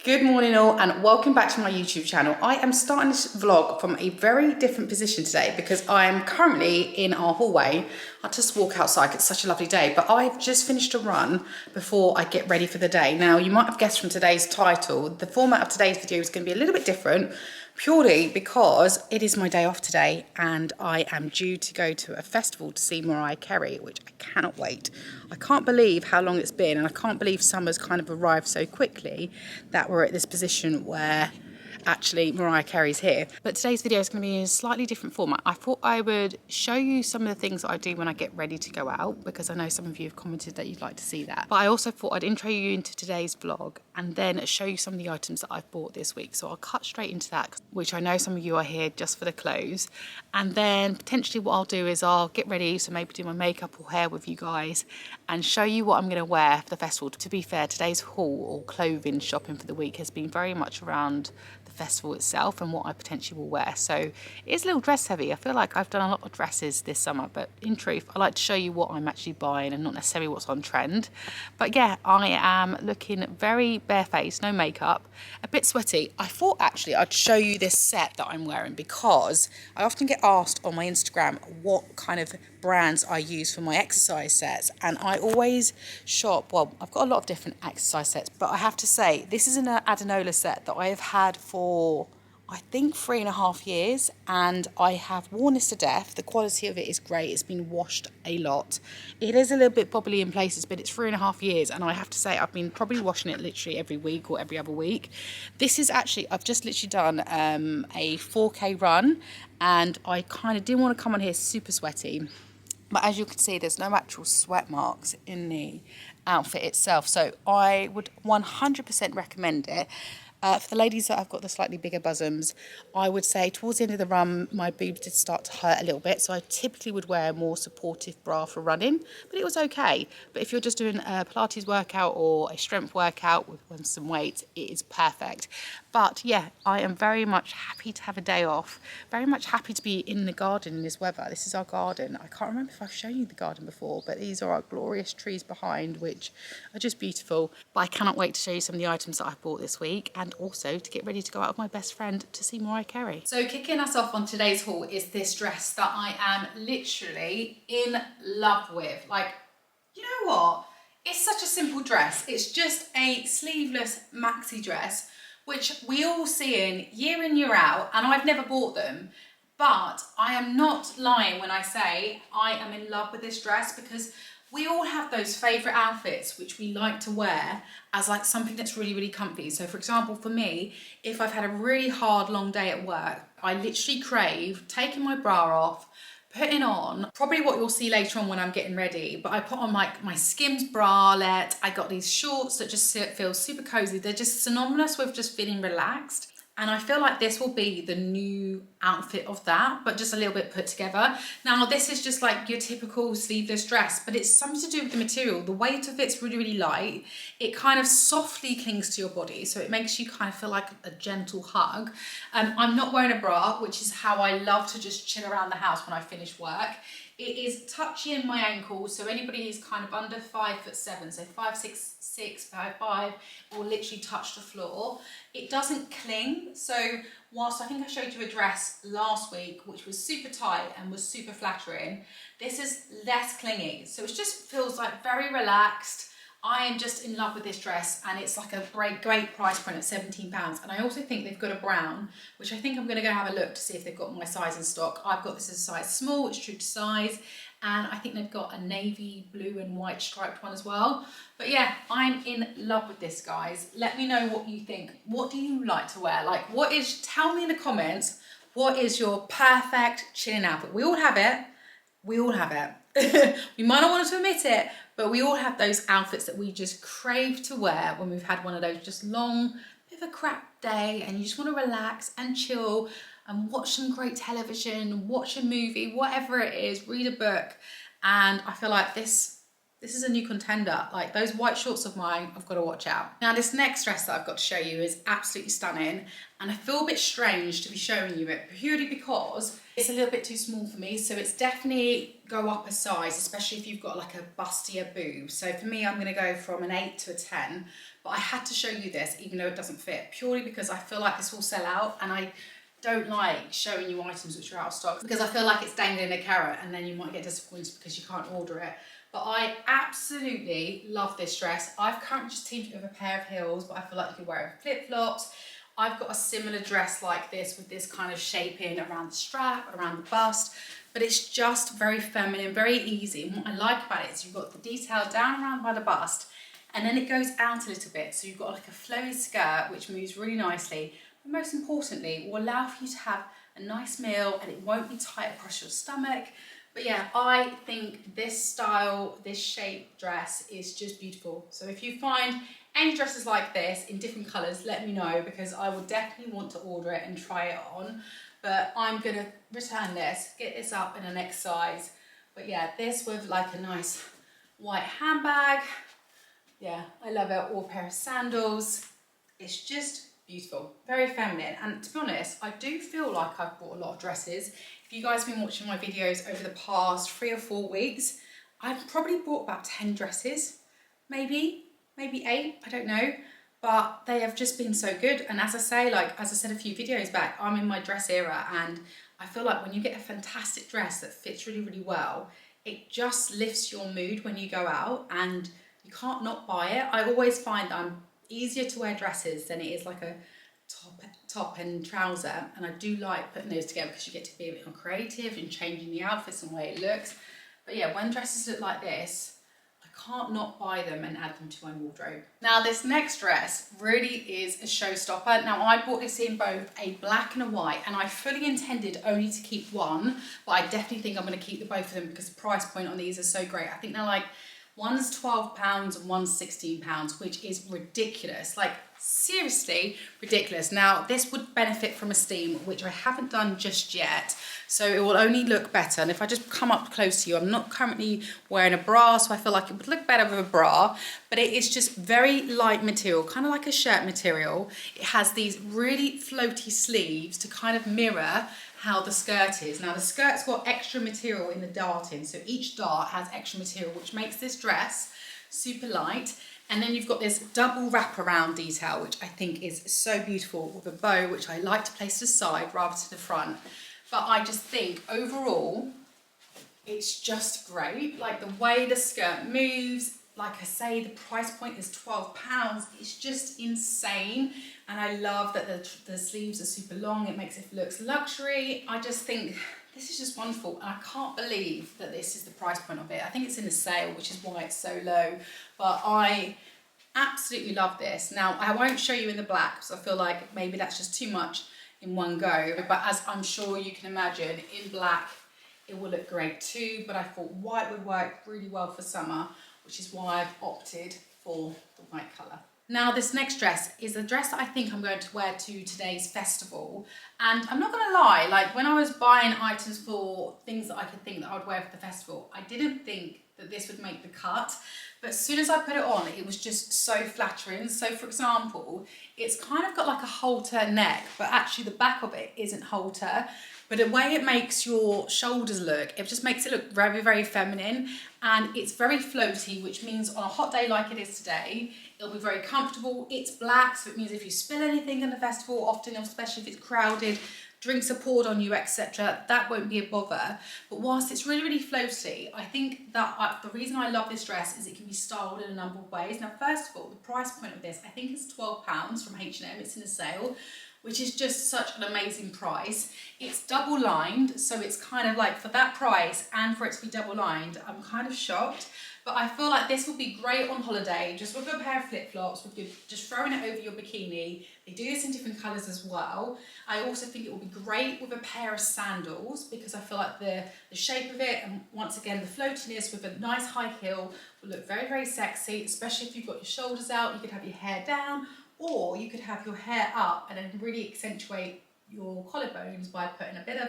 Good morning all and welcome back to my YouTube channel. I am starting this vlog from a very different position today because I am currently in our hallway. I just walk outside, it's such a lovely day, but I've just finished a run before I get ready for the day. Now you might have guessed from today's title, the format of today's video is going to be a little bit different purely because it is my day off today and I am due to go to a festival to see Mariah Carey, which I cannot wait. I can't believe how long it's been and I can't believe summer's kind of arrived so quickly that we're at this position where actually Mariah Carey's here. But today's video is going to be in a slightly different format. I thought I would show you some of the things that I do when I get ready to go out, because I know some of you have commented that you'd like to see that. But I also thought I'd intro you into today's vlog and then show you some of the items that I've bought this week. So I'll cut straight into that, which I know some of you are here just for the clothes. And then potentially what I'll do is I'll get ready, so maybe do my makeup or hair with you guys and show you what I'm going to wear for the festival. To be fair, today's haul or clothing shopping for the week has been very much around the festival itself and what I potentially will wear. So it is a little dress heavy. I feel like I've done a lot of dresses this summer, but in truth I like to show you what I'm actually buying and not necessarily what's on trend. But yeah, I am looking very barefaced, no makeup, a bit sweaty. I thought actually I'd show you this set that I'm wearing because I often get asked on my Instagram what kind of brands I use for my exercise sets, and I always shop, well, I've got a lot of different exercise sets, but I have to say this is an Adenola set that I have had for I think 3.5 years and I have worn this to death. The quality of it is great. It's been washed a lot. It is a little bit bobbly in places, but it's 3.5 years and I have to say I've been probably washing it literally every week or every other week. This is actually, I've just literally done a 4K run and I kind of didn't want to come on here super sweaty. But as you can see, there's no actual sweat marks in the outfit itself. So I would 100% recommend it. For the ladies that have got the slightly bigger bosoms, I would say towards the end of the run, my boobs did start to hurt a little bit. So I typically would wear a more supportive bra for running, but it was okay. But if you're just doing a Pilates workout or a strength workout with some weights, it is perfect. But yeah, I am very much happy to have a day off. Very much happy to be in the garden in this weather. This is our garden. I can't remember if I've shown you the garden before, but these are our glorious trees behind, which are just beautiful. But I cannot wait to show you some of the items that I've bought this week and also to get ready to go out with my best friend to see Mariah Carey. So kicking us off on today's haul is this dress that I am literally in love with. Like, you know what? It's such a simple dress. It's just a sleeveless maxi dress, which we all see in year out, and I've never bought them. But I am not lying when I say I am in love with this dress, because we all have those favourite outfits which we like to wear as like something that's really, really comfy. So for example, for me, if I've had a really hard, long day at work, I literally crave taking my bra off, putting on probably what you'll see later on when I'm getting ready, but I put on like my Skims bralette. I got these shorts that just feel super cozy. They're just synonymous with just feeling relaxed. And I feel like this will be the new outfit of that, but just a little bit put together. Now, this is just like your typical sleeveless dress, but it's something to do with the material. The weight of it's really, really light. It kind of softly clings to your body, so it makes you kind of feel like a gentle hug. I'm not wearing a bra, which is how I love to just chill around the house when I finish work. It is touching my ankles, so anybody who's kind of under 5'7", so 5'6", 5'5", will literally touch the floor. It doesn't cling, so whilst I think I showed you a dress last week which was super tight and was super flattering, this is less clingy, so it just feels like very relaxed. I am just in love with this dress and it's like a great price point at £17. And I also think they've got a brown, which I think I'm going to go have a look to see if they've got my size in stock. I've got this as a size small, it's true to size. And I think they've got a navy blue and white striped one as well. But yeah, I'm in love with this, guys. Let me know what you think. What do you like to wear? Like, tell me in the comments, what is your perfect chilling outfit? We all have it. We all have it. We might not want to admit it, but we all have those outfits that we just crave to wear when we've had one of those just long, bit of a crap day and you just want to relax and chill and watch some great television, watch a movie, whatever it is, read a book. And I feel like this This is a new contender. Like those white shorts of mine, I've got to watch out. Now this next dress that I've got to show you is absolutely stunning, and I feel a bit strange to be showing you it purely because it's a little bit too small for me. So it's definitely go up a size, especially if you've got like a bustier boob. So for me, I'm gonna go from an 8 to a 10, but I had to show you this even though it doesn't fit, purely because I feel like this will sell out, and I don't like showing you items which are out of stock because I feel like it's dangling a carrot and then you might get disappointed because you can't order it. But I absolutely love this dress. I've currently just teamed it with a pair of heels, but I feel like you could wear it with flip-flops. I've got a similar dress like this with this kind of shaping around the strap, around the bust, but it's just very feminine, very easy. And what I like about it is you've got the detail down around by the bust, and then it goes out a little bit. So you've got like a flowy skirt, which moves really nicely. But most importantly, it will allow for you to have a nice meal and it won't be tight across your stomach. But yeah, I think this style, this shape dress is just beautiful. So if you find any dresses like this in different colours, let me know, because I will definitely want to order it and try it on. But I'm gonna return this, get this up in the next size. But yeah, this with like a nice white handbag. Yeah, I love it. Or a pair of sandals. It's just beautiful, very feminine. And to be honest, I do feel like I've bought a lot of dresses. If you guys have been watching my videos over the past 3 or 4 weeks, I've probably bought about 10 dresses, maybe 8, I don't know. But they have just been so good. And as I say, like, as I said a few videos back, I'm in my dress era, and I feel like when you get a fantastic dress that fits really, really well, it just lifts your mood when you go out and you can't not buy it. I always find that I'm easier to wear dresses than it is like a top and trouser, and I do like putting those together because you get to be a bit more creative and changing the outfits and the way it looks. But yeah, when dresses look like this, I can't not buy them and add them to my wardrobe. Now this next dress really is a showstopper. Now I bought this in both a black and a white, and I fully intended only to keep one, but I definitely think I'm going to keep the both of them because the price point on these is so great. I think they're like, one's £12 and one's £16, which is ridiculous. Like, seriously ridiculous. Now, this would benefit from a steam, which I haven't done just yet, so it will only look better. And if I just come up close to you, I'm not currently wearing a bra, so I feel like it would look better with a bra, but it is just very light material, kind of like a shirt material. It has these really floaty sleeves to kind of mirror how the skirt is. Now the skirt's got extra material in the darting, so each dart has extra material, which makes this dress super light. And then you've got this double wraparound detail, which I think is so beautiful, with a bow, which I like to place to the side rather to the front. But I just think overall, it's just great. Like the way the skirt moves, like I say, the price point is £12. It's just insane. And I love that the sleeves are super long. It makes it look luxury. I just think this is just wonderful. And I can't believe that this is the price point of it. I think it's in a sale, which is why it's so low. But I absolutely love this. Now, I won't show you in the black because I feel like maybe that's just too much in one go. But as I'm sure you can imagine, in black, it will look great too. But I thought white would work really well for summer, which is why I've opted for the white colour. Now this next dress is a dress that I think I'm going to wear to today's festival, and I'm not going to lie, like when I was buying items for things that I could think that I would wear for the festival, I didn't think that this would make the cut, but as soon as I put it on, it was just so flattering. So for example, it's kind of got like a halter neck, but actually the back of it isn't halter. But the way it makes your shoulders look, it just makes it look very, very feminine, and it's very floaty, which means on a hot day like it is today, it'll be very comfortable. It's black, so it means if you spill anything in the festival, often, especially if it's crowded, drinks are poured on you, etc., that won't be a bother. But whilst it's really, really floaty, I think that the reason I love this dress is it can be styled in a number of ways. Now, first of all, the price point of this, I think is £12 from H&M, it's in a sale, which is just such an amazing price. It's double lined, so it's kind of like for that price and for it to be double lined, I'm kind of shocked. But I feel like this will be great on holiday, just with a pair of flip-flops, with just throwing it over your bikini. They do this in different colours as well. I also think it will be great with a pair of sandals, because I feel like the shape of it, and once again the floatiness with a nice high heel, will look very, very sexy, especially if you've got your shoulders out. You could have your hair down, or you could have your hair up and then really accentuate your collarbones by putting a bit of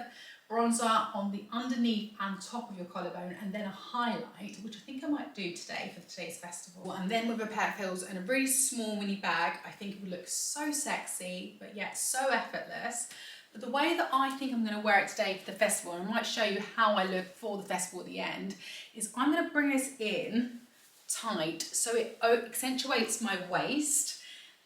bronzer on the underneath and top of your collarbone, and then a highlight, which I think I might do today for today's festival. And then with a pair of heels and a really small mini bag, I think it would look so sexy, but yet so effortless. But the way that I think I'm going to wear it today for the festival, and I might show you how I look for the festival at the end, is I'm going to bring this in tight so it accentuates my waist,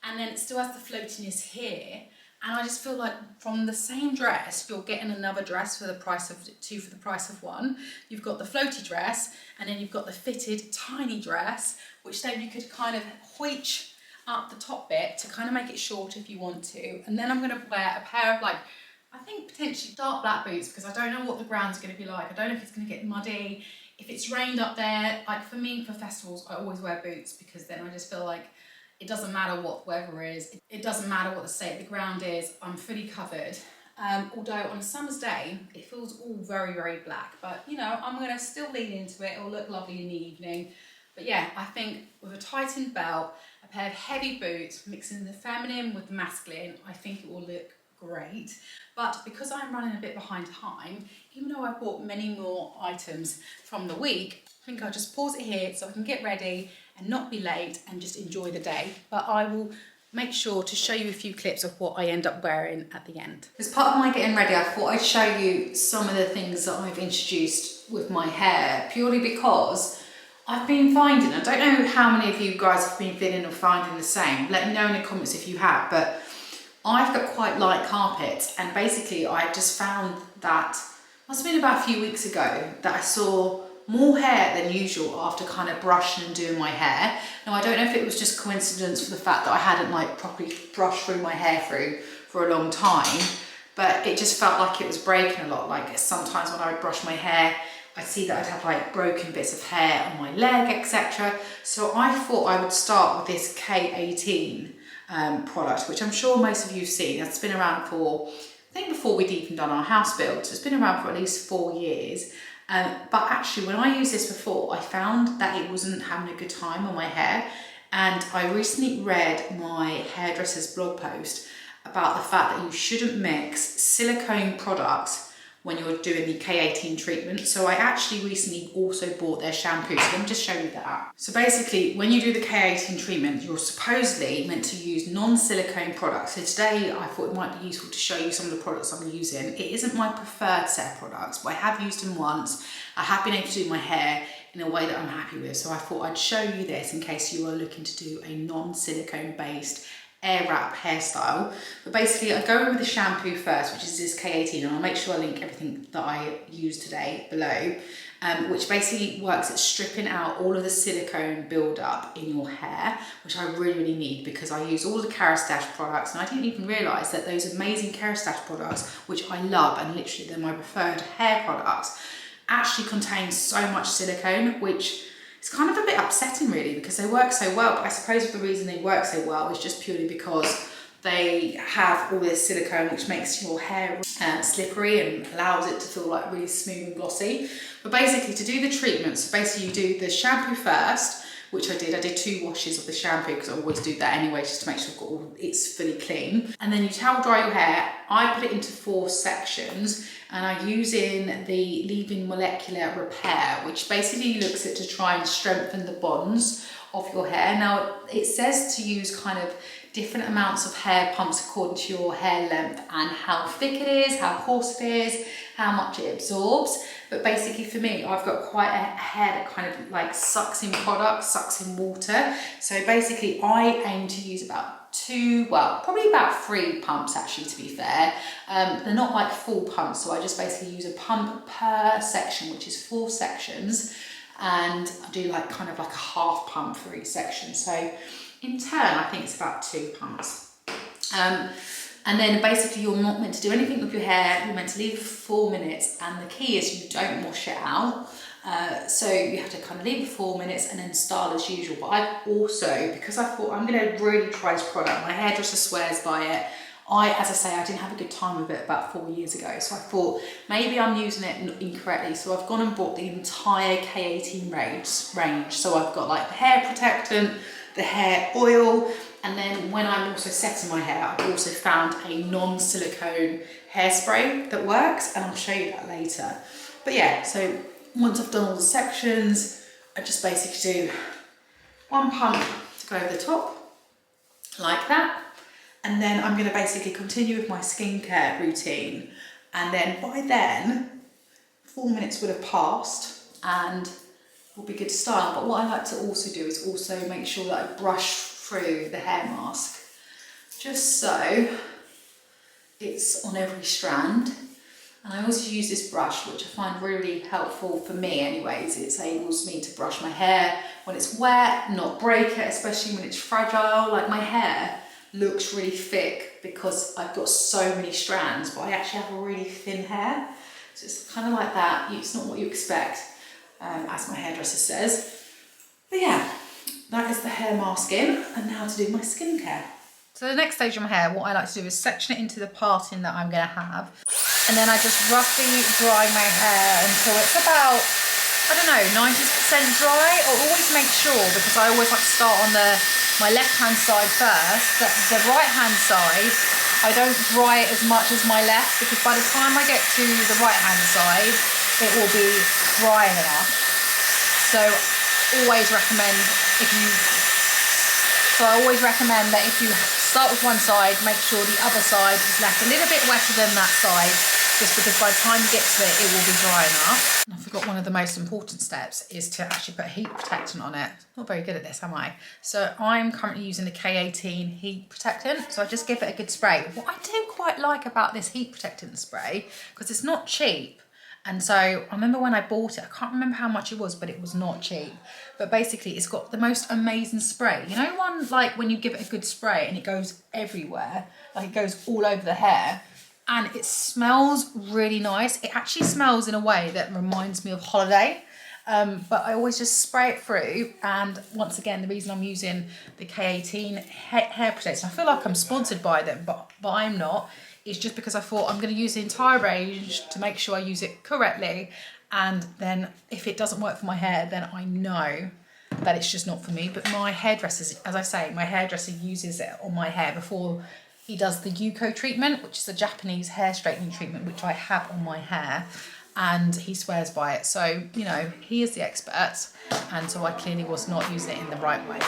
and then it still has the floatiness here. And I just feel like from the same dress, you're getting another dress for the price of two for the price of one. You've got the floaty dress, and then you've got the fitted tiny dress, which then you could kind of hoich up the top bit to kind of make it short if you want to. And then I'm going to wear a pair of, like, I think potentially dark black boots, because I don't know what the ground's going to be like. I don't know if it's going to get muddy. If it's rained up there, like for me, for festivals, I always wear boots, because then I just feel like it doesn't matter what weather is, it doesn't matter what the state of the ground is, I'm fully covered. Although on a summer's day, it feels all very, very black, but you know, I'm gonna still lean into it, it'll look lovely in the evening. But yeah, I think with a tightened belt, a pair of heavy boots, mixing the feminine with the masculine, I think it will look great. But because I'm running a bit behind time, even though I've bought many more items from the week, I think I'll just pause it here so I can get ready and not be late and just enjoy the day. But I will make sure to show you a few clips of what I end up wearing at the end. As part of my getting ready, I thought I'd show you some of the things that I've introduced with my hair, purely because I've been finding, I don't know how many of you guys have been feeling or finding the same, let me know in the comments if you have, but I've got quite light carpet, and basically I just found that, must have been about a few weeks ago, that I saw more hair than usual after kind of brushing and doing my hair. Now I don't know if it was just coincidence for the fact that I hadn't like properly brushed through my hair through for a long time, but it just felt like it was breaking a lot. Like sometimes when I would brush my hair, I'd see that I'd have like broken bits of hair on my leg, etc. So I thought I would start with this K18 product, which I'm sure most of you have seen. It's been around for, I think before we'd even done our house build, so it's been around for at least 4 years. But actually when I used this before, I found that it wasn't having a good time on my hair. And I recently read my hairdresser's blog post about the fact that you shouldn't mix silicone products when you're doing the K18 treatment. So I actually recently also bought their shampoo. So let me just show you that. So basically, when you do the K18 treatment, you're supposedly meant to use non-silicone products. So today I thought it might be useful to show you some of the products I'm using. It isn't my preferred set of products, but I have used them once. I have been able to do my hair in a way that I'm happy with. So I thought I'd show you this in case you are looking to do a non-silicone based Airwrap hairstyle. But basically I go in with the shampoo first, which is this K18, and I'll make sure I link everything that I use today below, which basically works at stripping out all of the silicone build-up in your hair, which I really need, because I use all the Kerastase products, and I didn't even realise that those amazing Kerastase products, which I love and literally they're my preferred hair products, actually contain so much silicone, which it's kind of a bit upsetting really, because they work so well. But I suppose the reason they work so well is just purely because they have all this silicone, which makes your hair slippery and allows it to feel like really smooth and glossy. But basically to do the treatment, so basically you do the shampoo first, which I did 2 washes of the shampoo, because I always do that anyway, just to make sure it's fully clean. And then you towel dry your hair. I put it into 4 sections, and I use in the leave-in molecular repair, which basically looks at to try and strengthen the bonds of your hair. Now it says to use kind of different amounts of hair pumps according to your hair length and how thick it is, how coarse it is, how much it absorbs. But basically for me, I've got quite a hair that kind of like sucks in product, sucks in water. So basically I aim to use about 2, well, probably about 3 pumps actually, to be fair. They're not like full pumps, so I just basically use a pump per section, which is 4 sections. And I do like kind of like a half pump for each section. So in turn, I think it's about 2 pumps. And then basically you're not meant to do anything with your hair. You're meant to leave it for 4 minutes. And the key is you don't wash it out. So you have to kind of leave it for 4 minutes and then style as usual. But I've also, because I thought I'm going to really try this product, my hairdresser swears by it. As I say, I didn't have a good time with it about 4 years ago. So I thought maybe I'm using it incorrectly. So I've gone and bought the entire K18 range. So I've got like the hair protectant, the hair oil. And then when I'm also setting my hair, I've also found a non-silicone hairspray that works, and I'll show you that later. But yeah, so once I've done all the sections, I just basically do one pump to go over the top, like that. And then I'm gonna basically continue with my skincare routine. And then by then, 4 minutes would have passed and will be good to style. But what I like to also do is also make sure that I brush through the hair mask, just so it's on every strand. And I also use this brush, which I find really helpful for me anyways. It enables me to brush my hair when it's wet, not break it, especially when it's fragile. Like, my hair looks really thick because I've got so many strands, but I actually have a really thin hair. So it's kind of like that. It's not what you expect, as my hairdresser says. But yeah, that is the hair masking, and now to do my skincare. So the next stage of my hair, what I like to do is section it into the parting that I'm gonna have. And then I just roughly dry my hair until it's about, I don't know, 90% dry. I'll always make sure, because I always like to start on my left-hand side first, that the right-hand side, I don't dry it as much as my left, because by the time I get to the right-hand side, it will be dry enough. So always recommend that if you start with one side, make sure the other side is left a little bit wetter than that side, just because by the time you get to it, it will be dry enough. And I forgot one of the most important steps is to actually put heat protectant on it. Not very good at this, am I? So I'm currently using the K18 heat protectant, so I just give it a good spray. What I do quite like about this heat protectant spray, because it's not cheap, and so I remember when I bought it, I can't remember how much it was, but it was not cheap. But basically it's got the most amazing spray. You know, one like when you give it a good spray and it goes everywhere, like it goes all over the hair, and it smells really nice. It actually smells in a way that reminds me of holiday. But I always just spray it through. And once again, the reason I'm using the K18 hair protectant, I feel like I'm sponsored by them, but I'm not. It's just because I thought I'm going to use the entire range to make sure I use it correctly. And then if it doesn't work for my hair, then I know that it's just not for me. But my hairdresser, as I say, my hairdresser uses it on my hair before he does the Yuko treatment, which is a Japanese hair straightening treatment, which I have on my hair. And he swears by it. So, you know, he is the expert. And so I clearly was not using it in the right way.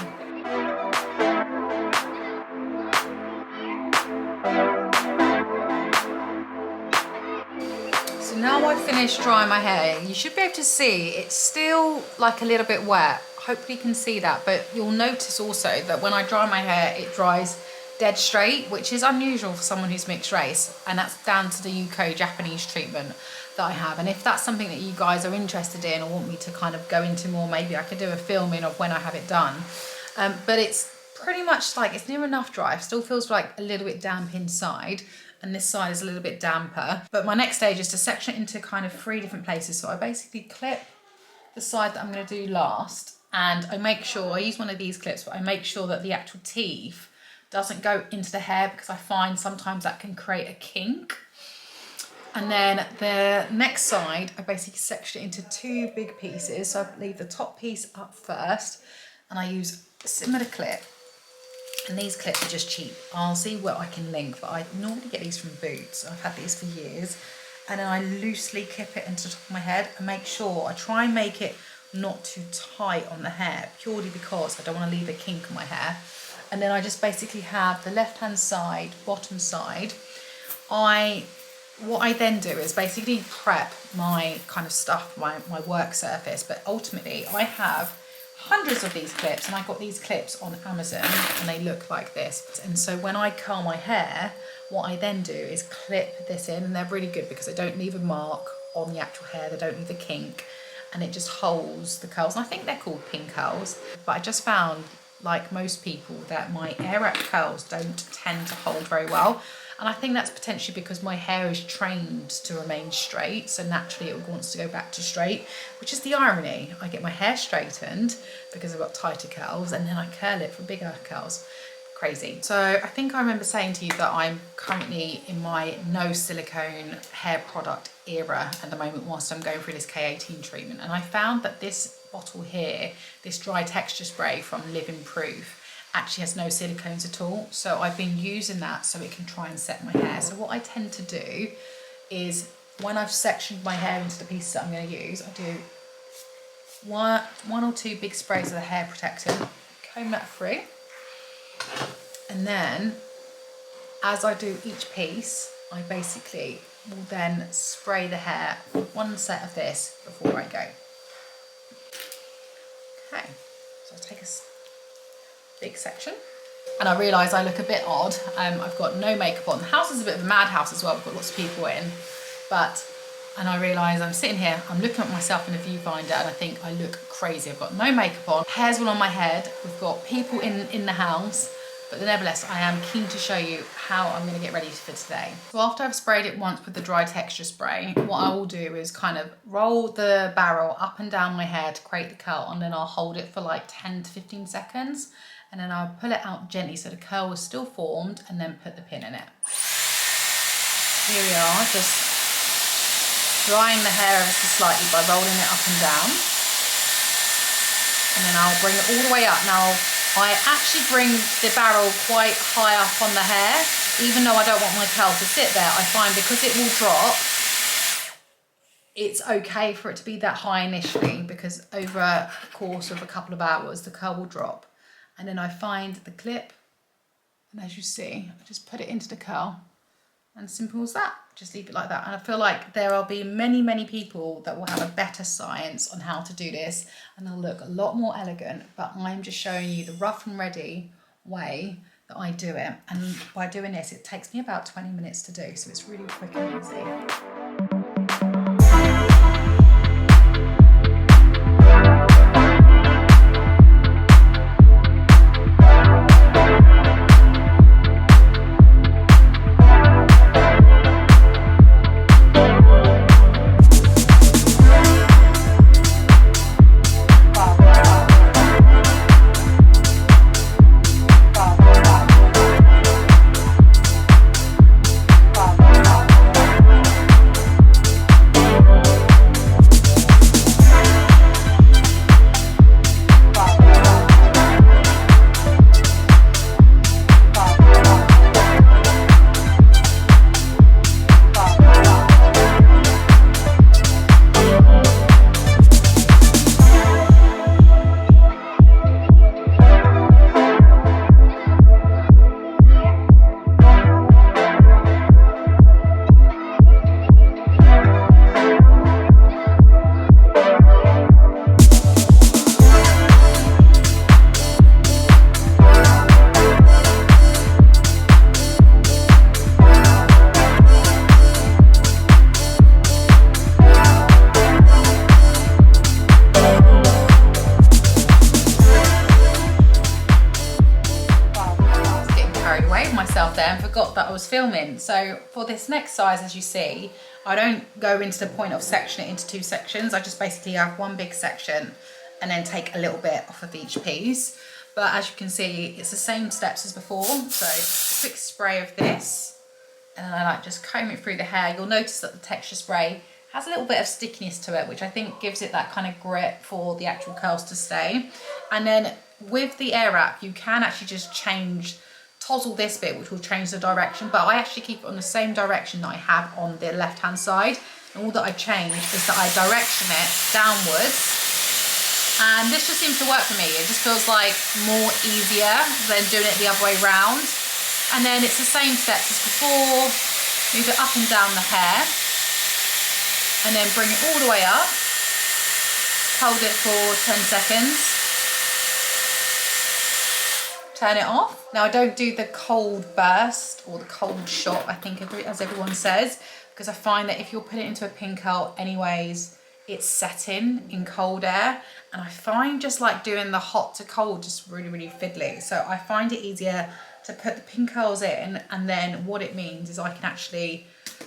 So now I've finished drying my hair. You should be able to see it's still like a little bit wet. Hopefully you can see that, but you'll notice also that when I dry my hair, it dries dead straight, which is unusual for someone who's mixed race. And that's down to the Yuko Japanese treatment that I have. And if that's something that you guys are interested in or want me to kind of go into more, maybe I could do a filming of when I have it done. But it's pretty much like, it's near enough dry. It still feels like a little bit damp inside, and this side is a little bit damper. But my next stage is to section it into kind of 3 different places. So I basically clip the side that I'm going to do last, and I make sure, I use one of these clips, but I make sure that the actual teeth doesn't go into the hair, because I find sometimes that can create a kink. And then the next side, I basically section it into 2 big pieces. So I leave the top piece up first, and I use a similar clip. And these clips are just cheap. I'll see what I can link, but I normally get these from Boots. I've had these for years. And then I loosely clip it into the top of my head and make sure, I try and make it not too tight on the hair, purely because I don't want to leave a kink in my hair. And then I just basically have the left-hand side, bottom side. What I then do is basically prep my kind of stuff, my work surface, but ultimately I have hundreds of these clips, and I got these clips on Amazon, and they look like this. And so when I curl my hair, what I then do is clip this in, and they're really good because they don't leave a mark on the actual hair, they don't leave a kink, and it just holds the curls. And I think they're called pin curls, but I just found, like most people, that my Airwrap curls don't tend to hold very well. And I think that's potentially because my hair is trained to remain straight, so naturally it wants to go back to straight, which is the irony. I get my hair straightened because I've got tighter curls, and then I curl it for bigger curls. Crazy. So I think I remember saying to you that I'm currently in my no silicone hair product era at the moment whilst I'm going through this K18 treatment. And I found that this bottle here, this dry texture spray from Live Improve, actually has no silicones at all. So I've been using that so it can try and set my hair. So what I tend to do is when I've sectioned my hair into the pieces that I'm going to use, I do one or two big sprays of the hair protectant, comb that through, and then as I do each piece, I basically will then spray the hair with one set of this before I go. Okay, so I take a big section, and I realise I look a bit odd. I've got no makeup on. The house is a bit of a madhouse as well. We've got lots of people in, and I realise I'm sitting here, I'm looking at myself in the viewfinder, and I think I look crazy. I've got no makeup on, hair's all on my head, we've got people in the house, but nevertheless, I am keen to show you how I'm going to get ready for today. So after I've sprayed it once with the dry texture spray, what I will do is kind of roll the barrel up and down my hair to create the curl, and then I'll hold it for like 10 to 15 seconds, and then I'll pull it out gently so the curl is still formed, and then put the pin in it. Here we are, just drying the hair ever so slightly by rolling it up and down. And then I'll bring it all the way up. Now, I actually bring the barrel quite high up on the hair, even though I don't want my curl to sit there. I find because it will drop, it's okay for it to be that high initially, because over a course of a couple of hours, the curl will drop. And then I find the clip, and as you see, I just put it into the curl, and simple as that. Just leave it like that. And I feel like there will be many, many people that will have a better science on how to do this, and they'll look a lot more elegant, but I'm just showing you the rough and ready way that I do it. And by doing this, it takes me about 20 minutes to do, so it's really quick and easy. And forgot that I was filming. So for this next size, as you see, I don't go into the point of sectioning it into two sections. I just basically have one big section and then take a little bit off of each piece. But as you can see, it's the same steps as before. So quick spray of this, and then I like just comb it through the hair. You'll notice that the texture spray has a little bit of stickiness to it, which I think gives it that kind of grip for the actual curls to stay. And then with the Airwrap, you can actually just tozzle this bit, which will change the direction, but I actually keep it on the same direction that I have on the left hand side, and all that I change is that I direction it downwards, and this just seems to work for me. It just feels like more easier than doing it the other way round. And then it's the same steps as before. Move it up and down the hair, and then bring it all the way up, hold it for 10 seconds, turn it off. Now, I don't do the cold burst or the cold shot, I think, as everyone says, because I find that if you're putting it into a pin curl anyways, it's setting in cold air, and I find just like doing the hot to cold just really, really fiddly. So I find it easier to put the pin curls in, and then what it means is I can actually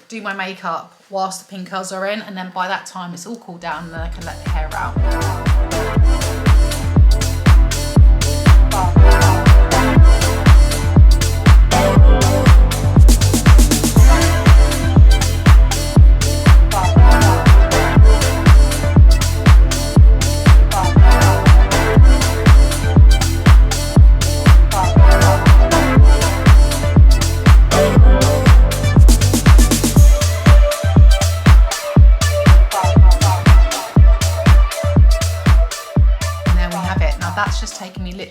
do my makeup whilst the pin curls are in, and then by that time it's all cooled down, and then I can let the hair out.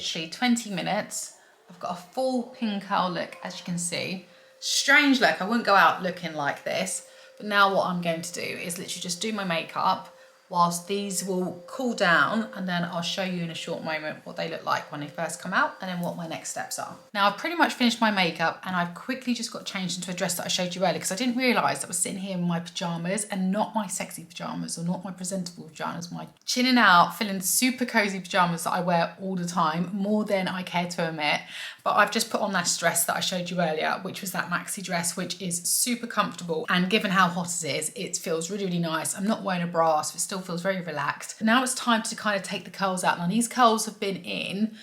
literally 20 minutes. I've got a full pin curl look, as you can see. Strange look, I wouldn't go out looking like this, but now what I'm going to do is literally just do my makeup whilst these will cool down, and then I'll show you in a short moment what they look like when they first come out and then what my next steps are. Now I've pretty much finished my makeup and I've quickly just got changed into a dress that I showed you earlier because I didn't realise that I was sitting here in my pyjamas and not my sexy pyjamas or not my presentable pyjamas, my chinning out, feeling super cozy pyjamas that I wear all the time, more than I care to admit. But I've just put on that dress that I showed you earlier, which was that maxi dress, which is super comfortable. And given how hot it is, it feels really, really nice. I'm not wearing a bra, so it still feels very relaxed. Now it's time to kind of take the curls out. Now these curls have been in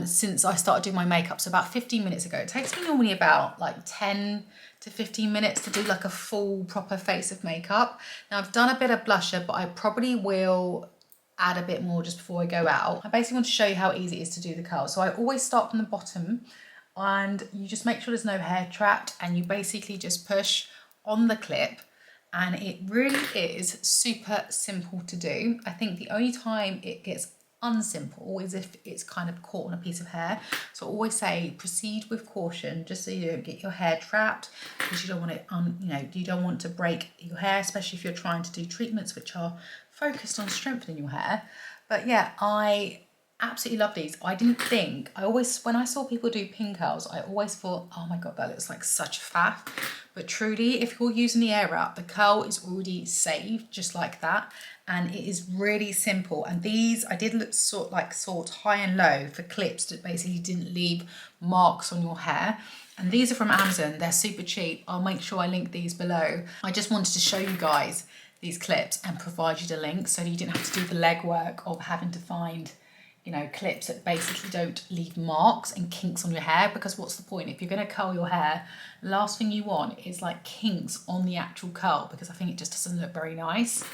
since I started doing my makeup, so about 15 minutes ago. It takes me normally about like 10 to 15 minutes to do like a full proper face of makeup. Now I've done a bit of blusher, but I probably will add a bit more just before I go out. I basically want to show you how easy it is to do the curls. So I always start from the bottom and you just make sure there's no hair trapped and you basically just push on the clip, and it really is super simple to do. I think the only time it gets unsimple is if it's kind of caught on a piece of hair. So I always say proceed with caution, just so you don't get your hair trapped, because you don't want it you don't want to break your hair, especially if you're trying to do treatments which are focused on strengthening your hair. But yeah, I absolutely love these. When I saw people do pin curls, I always thought, oh my God, that looks like such a faff. But truly, if you're using the Airwrap, the curl is already saved just like that. And it is really simple. And these, I did sort high and low for clips that basically didn't leave marks on your hair. And these are from Amazon, they're super cheap. I'll make sure I link these below. I just wanted to show you guys these clips and provide you the link so you didn't have to do the legwork of having to find clips that basically don't leave marks and kinks on your hair, because what's the point? If you're going to curl your hair, the last thing you want is like kinks on the actual curl, because I think it just doesn't look very nice.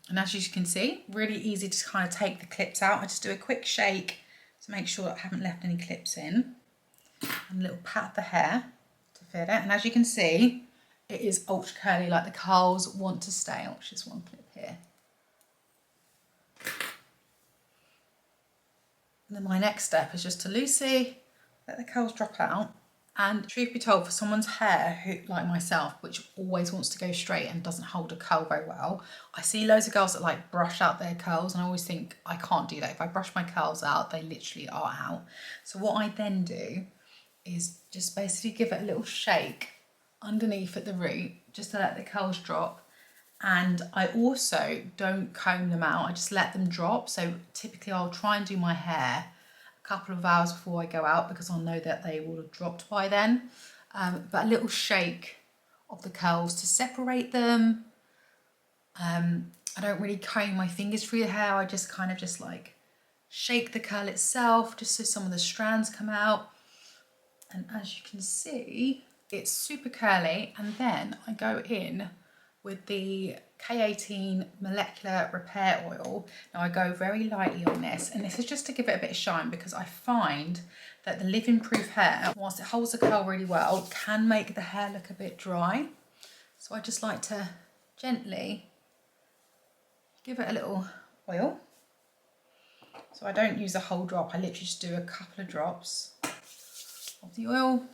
And as you can see, really easy to kind of take the clips out. I just do a quick shake to make sure that I haven't left any clips in. And a little pat of the hair to fit it. And as you can see, it is ultra curly, like the curls want to stay. I'll just one clip here. And then my next step is just to loosely let the curls drop out. And truth be told, for someone's hair who, like myself, which always wants to go straight and doesn't hold a curl very well, I see loads of girls that like brush out their curls, and I always think I can't do that. If I brush my curls out, they literally are out. So what I then do is just basically give it a little shake underneath at the root, just to let the curls drop. And I also don't comb them out, I just let them drop. So typically I'll try and do my hair a couple of hours before I go out, because I'll know that they will have dropped by then. But a little shake of the curls to separate them. I don't really comb my fingers through the hair, I just kind of just like shake the curl itself just so some of the strands come out. And as you can see, it's super curly. And then I go in with the K18 Molecular Repair Oil. Now I go very lightly on this, and this is just to give it a bit of shine, because I find that the Living Proof hair, whilst it holds the curl really well, can make the hair look a bit dry. So I just like to gently give it a little oil. So I don't use a whole drop, I literally just do a couple of drops of the oil.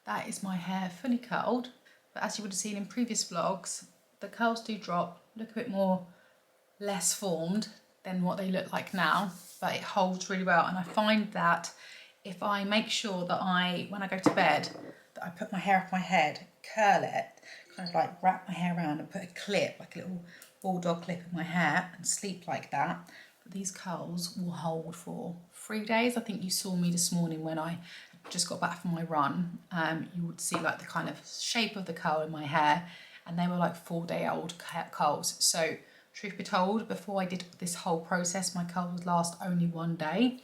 That is my hair fully curled. But as you would have seen in previous vlogs, the curls do drop, look a bit less formed than what they look like now, but it holds really well. And I find that if I make sure that when I go to bed, that I put my hair up my head, curl it, kind of like wrap my hair around and put a clip, like a little bulldog clip in my hair, and sleep like that, these curls will hold for 3 days. I think you saw me this morning when I just got back from my run. You would see like the kind of shape of the curl in my hair, and they were like 4-day-old curls. So truth be told, before I did this whole process, my curls would last only 1 day,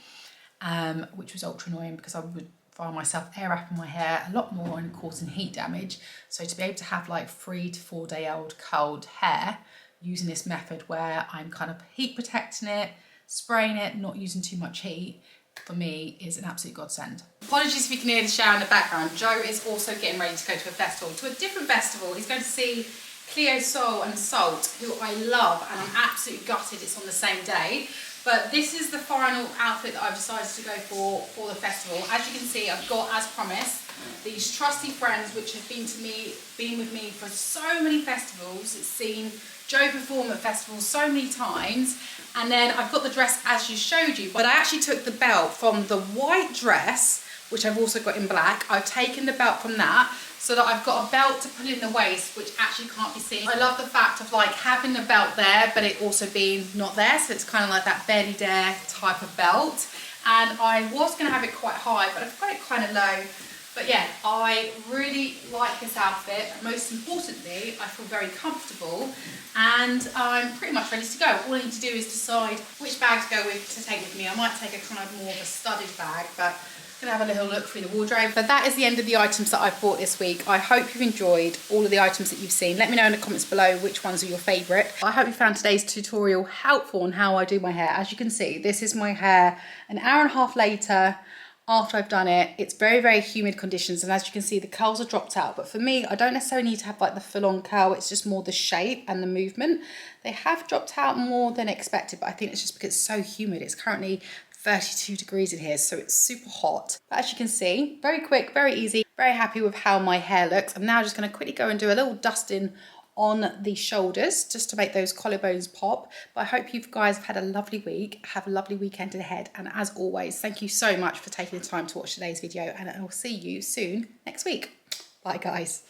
which was ultra annoying because I would find myself airwrapping my hair a lot more and causing heat damage. So to be able to have like 3 to 4-day-old curled hair using this method where I'm kind of heat protecting it, spraying it, not using too much heat, for me is an absolute godsend. Apologies if you can hear the shower in the background. Joe is also getting ready to go to a festival, to a different festival. He's going to see Cleo Soul and Salt, who I love, and I'm absolutely gutted it's on the same day. But this is the final outfit that I've decided to go for the festival. As you can see, I've got, as promised, these trusty friends which have been with me for so many festivals. It's seen Joe perform at festivals so many times. And then I've got the dress as you showed you, but I actually took the belt from the white dress, which I've also got in black. I've taken the belt from that so that I've got a belt to put in the waist, which actually can't be seen. I love the fact of like having the belt there, but it also being not there. So it's kind of like that belly dare type of belt. And I was gonna have it quite high, but I've got it kind of low. But yeah, I really like this outfit. Most importantly, I feel very comfortable and I'm pretty much ready to go. All I need to do is decide which bag to go with, to take with me. I might take a kind of more of a studded bag, but I'm gonna have a little look through the wardrobe. But that is the end of the items that I've bought this week. I hope you've enjoyed all of the items that you've seen. Let me know in the comments below which ones are your favourite. I hope you found today's tutorial helpful on how I do my hair. As you can see, this is my hair an hour and a half later after I've done it. It's very, very humid conditions, and as you can see, the curls are dropped out. But for me, I don't necessarily need to have like the full-on curl. It's just more the shape and the movement. They have dropped out more than expected, but I think it's just because it's so humid. It's currently 32 degrees in here, so it's super hot. But as you can see, very quick, very easy, very happy with how my hair looks. I'm now just going to quickly go and do a little dusting on the shoulders just to make those collarbones pop. But I hope you guys have had a lovely week, have a lovely weekend ahead, and as always, thank you so much for taking the time to watch today's video, and I'll see you soon next week. Bye guys.